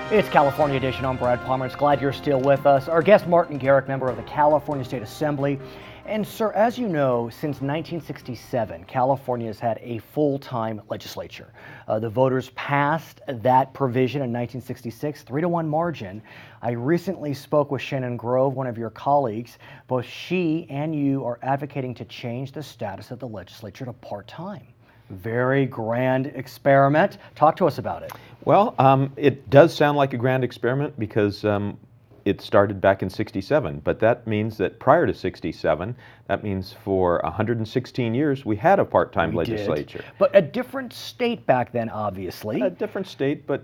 It's California Edition. I'm Brad Pomerance. Glad you're still with us. Our guest, Martin Garrick, member of the California State Assembly. And sir, as you know, since 1967, California has had a full-time legislature. The voters passed that provision in 1966, 3-1 margin. I recently spoke with Shannon Grove, one of your colleagues. Both she and you are advocating to change the status of the legislature to part-time. Very grand experiment. Talk to us about it. Well, it does sound like a grand experiment because it started back in 67, but that means that prior to 67, that means for 116 years, we had a part-time legislature. But a different state back then, obviously. A different state, but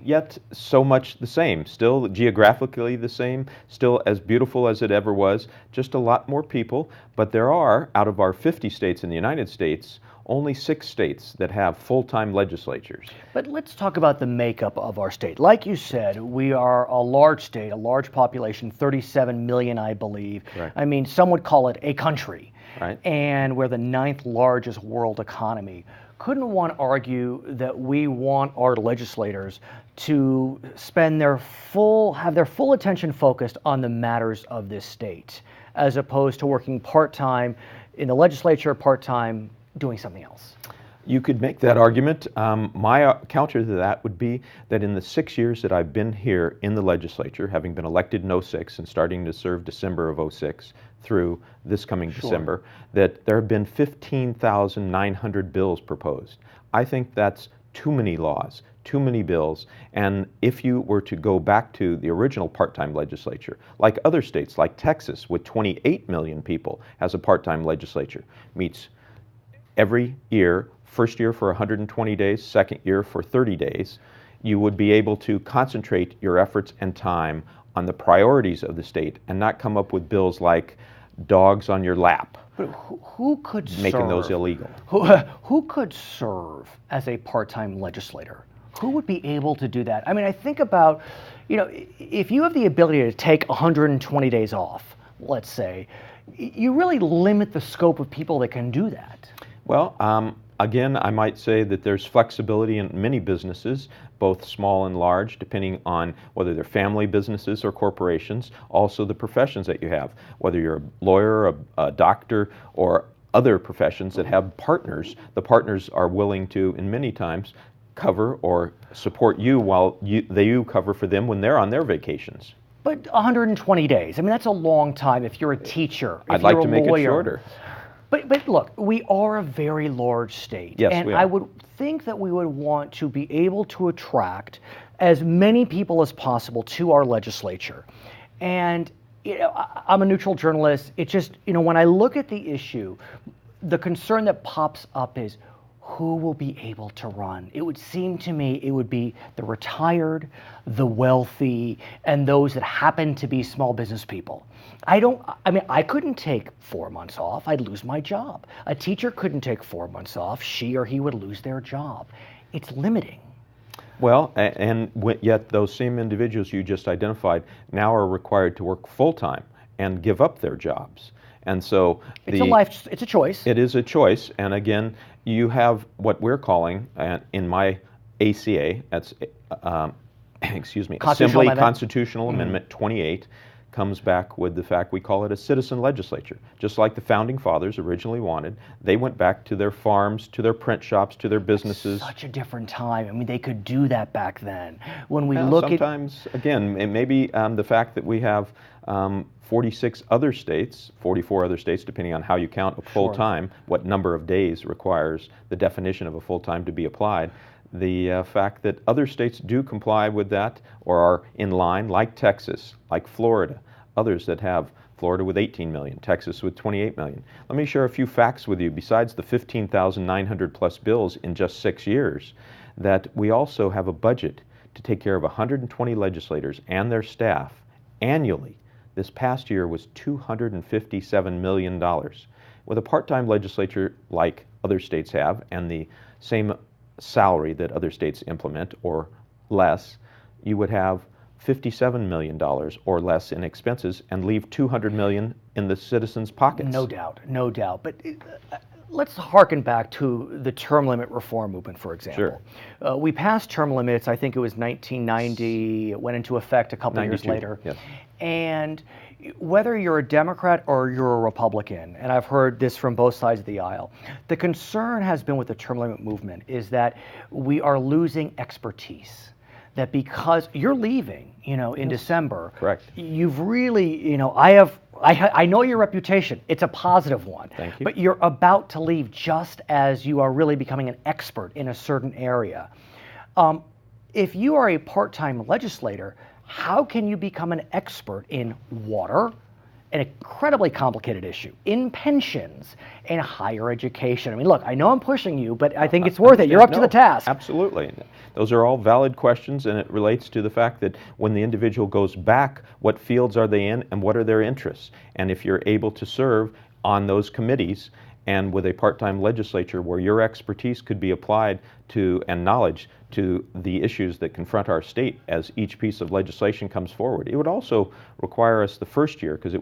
yet so much the same. Still geographically the same, still as beautiful as it ever was, just a lot more people. But there are, out of our 50 states in the United States, only 6 states that have full-time legislatures. But let's talk about the makeup of our state. Like you said, we are a large state, a large population, 37 million, I believe. Right. I mean, some would call it a country. Right. And we're the 9th largest world economy. Couldn't one argue that we want our legislators to spend have their full attention focused on the matters of this state, as opposed to working part-time in the legislature, part-time doing something else? You could make that argument. My counter to that would be that in the 6 years that I've been here in the legislature, having been elected in 06 and starting to serve December of 06 through this coming December, that there have been 15,900 bills proposed. I think that's too many laws, too many bills, and if you were to go back to the original part-time legislature, like other states, like Texas, with 28 million people, has a part-time legislature, meets every year, first year for 120 days, second year for 30 days, you would be able to concentrate your efforts and time on the priorities of the state and not come up with bills like dogs on your lap. But who could making those illegal? Who could serve as a part-time legislator? Who would be able to do that? I mean, I think about, if you have the ability to take 120 days off, let's say, you really limit the scope of people that can do that. Well, again, I might say that there's flexibility in many businesses, both small and large, depending on whether they're family businesses or corporations, also the professions that you have, whether you're a lawyer, a doctor, or other professions that have partners. The partners are willing to, in many times, cover or support you while you cover for them when they're on their vacations. But 120 days, I mean, that's a long time if you're a teacher, if I'd like you're to a make lawyer. it shorter. But look, we are a very large state. Yes, and we are. I would think that we would want to be able to attract as many people as possible to our legislature. And I'm a neutral journalist. It just, when I look at the issue, the concern that pops up is who will be able to run? It would seem to me it would be the retired, the wealthy, and those that happen to be small business people. I couldn't take 4 months off. I'd lose my job. A teacher couldn't take 4 months off. She or he would lose their job. It's limiting. Well, and yet those same individuals you just identified now are required to work full-time and give up their jobs. And so it's a choice. It is a choice. And again, you have what we're calling, in my ACA, that's, Assembly Constitutional Amendment 28, comes back with the fact we call it a citizen legislature. Just like the Founding Fathers originally wanted, they went back to their farms, to their print shops, to their businesses. Such a different time. I mean, they could do that back then. When we sometimes, again, it may be the fact that we have 46 other states, 44 other states, depending on how you count a full-time, what number of days requires the definition of a full-time to be applied. The fact that other states do comply with that or are in line, like Texas, like Florida, others that have Florida with 18 million, Texas with 28 million. Let me share a few facts with you besides the 15,900 plus bills in just 6 years, that we also have a budget to take care of 120 legislators and their staff annually. This past year was $257 million. With a part-time legislature like other states have and the same salary that other states implement or less, you would have $57 million or less in expenses and leave $200 million in the citizens' pockets. No doubt, no doubt. But let's harken back to the term limit reform movement, for example. Sure. We passed term limits, I think it was 1990, it went into effect a couple of years later. Yes. And whether you're a Democrat or you're a Republican, and I've heard this from both sides of the aisle, the concern has been with the term limit movement is that we are losing expertise. That because you're leaving, in December, Correct. You've really, I know your reputation. It's a positive one. Thank you. But you're about to leave just as you are really becoming an expert in a certain area. If you are a part-time legislator, how can you become an expert in water, an incredibly complicated issue, in pensions, and higher education? I mean, look, I know I'm pushing you, but I think it's worth it. You're up to the task. Absolutely. Those are all valid questions, and it relates to the fact that when the individual goes back, what fields are they in and what are their interests? And if you're able to serve on those committees and with a part-time legislature where your expertise could be applied to and knowledge to the issues that confront our state as each piece of legislation comes forward. It would also require us the first year, because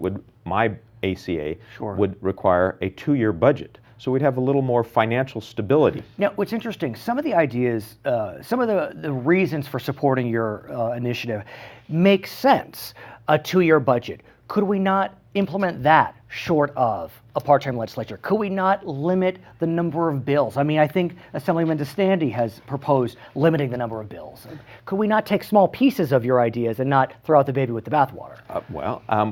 my ACA Sure. would require a 2-year budget. So we'd have a little more financial stability. Now, what's interesting, some of the ideas, some of the reasons for supporting your initiative make sense. A 2-year budget. Could we not implement that short of a part-time legislature? Could we not limit the number of bills? I mean, I think Assemblyman DeStandy has proposed limiting the number of bills. Could we not take small pieces of your ideas and not throw out the baby with the bathwater?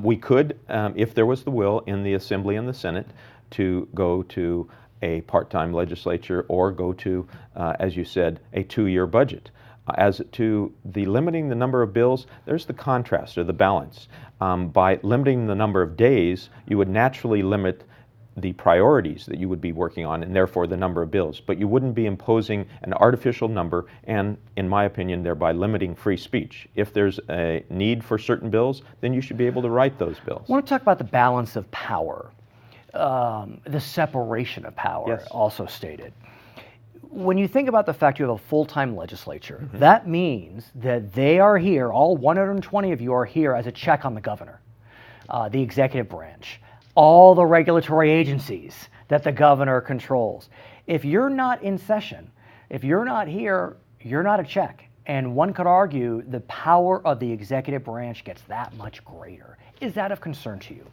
We could, if there was the will in the Assembly and the Senate, to go to a part-time legislature or go to, as you said, a 2-year budget. As to the limiting the number of bills, there's the contrast or the balance. By limiting the number of days, you would naturally limit the priorities that you would be working on and therefore the number of bills. But you wouldn't be imposing an artificial number and, in my opinion, thereby limiting free speech. If there's a need for certain bills, then you should be able to write those bills. I want to talk about the balance of power, the separation of power, Yes. also stated. When you think about the fact you have a full-time legislature, that means that they are here, all 120 of you are here as a check on the governor, the executive branch, all the regulatory agencies that the governor controls. If you're not in session, if you're not here, you're not a check. And one could argue the power of the executive branch gets that much greater. Is that of concern to you?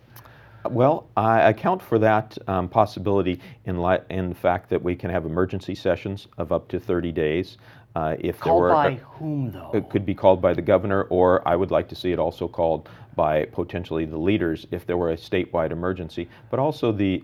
Well, I account for that possibility in the fact that we can have emergency sessions of up to 30 days. If there were, by whom, though? It could be called by the governor, or I would like to see it also called by potentially the leaders if there were a statewide emergency. But also the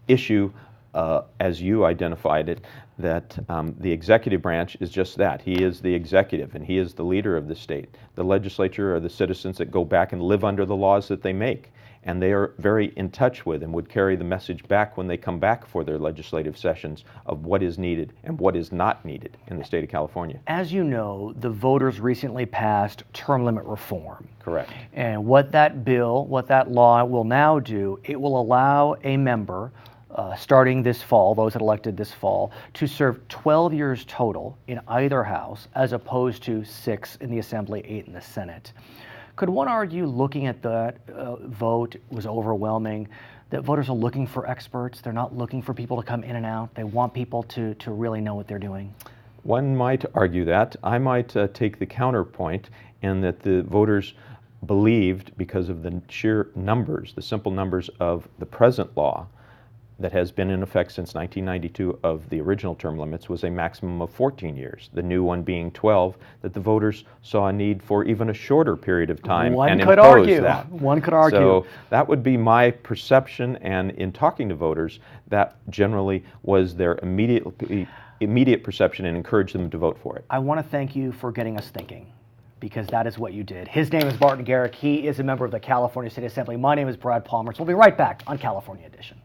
issue, as you identified it, that the executive branch is just that. He is the executive, and he is the leader of the state. The legislature are the citizens that go back and live under the laws that they make. And they are very in touch with and would carry the message back when they come back for their legislative sessions of what is needed and what is not needed in the state of California. As you know, the voters recently passed term limit reform. Correct. And what that bill, what that law will now do, it will allow a member, starting this fall, those that elected this fall, to serve 12 years total in either house, as opposed to 6 in the Assembly, 8 in the Senate. Could one argue, looking at that vote was overwhelming, that voters are looking for experts? They're not looking for people to come in and out. They want people to really know what they're doing. One might argue that. I might take the counterpoint in that the voters believed, because of the sheer numbers, the simple numbers of the present law that has been in effect since 1992 of the original term limits, was a maximum of 14 years, the new one being 12, that the voters saw a need for even a shorter period of time and imposed that. One could argue. So that would be my perception, and in talking to voters, that generally was their immediate perception and encouraged them to vote for it. I want to thank you for getting us thinking, because that is what you did. His name is Martin Garrick. He is a member of the California State Assembly. My name is Brad Pomerance. We'll be right back on California Edition.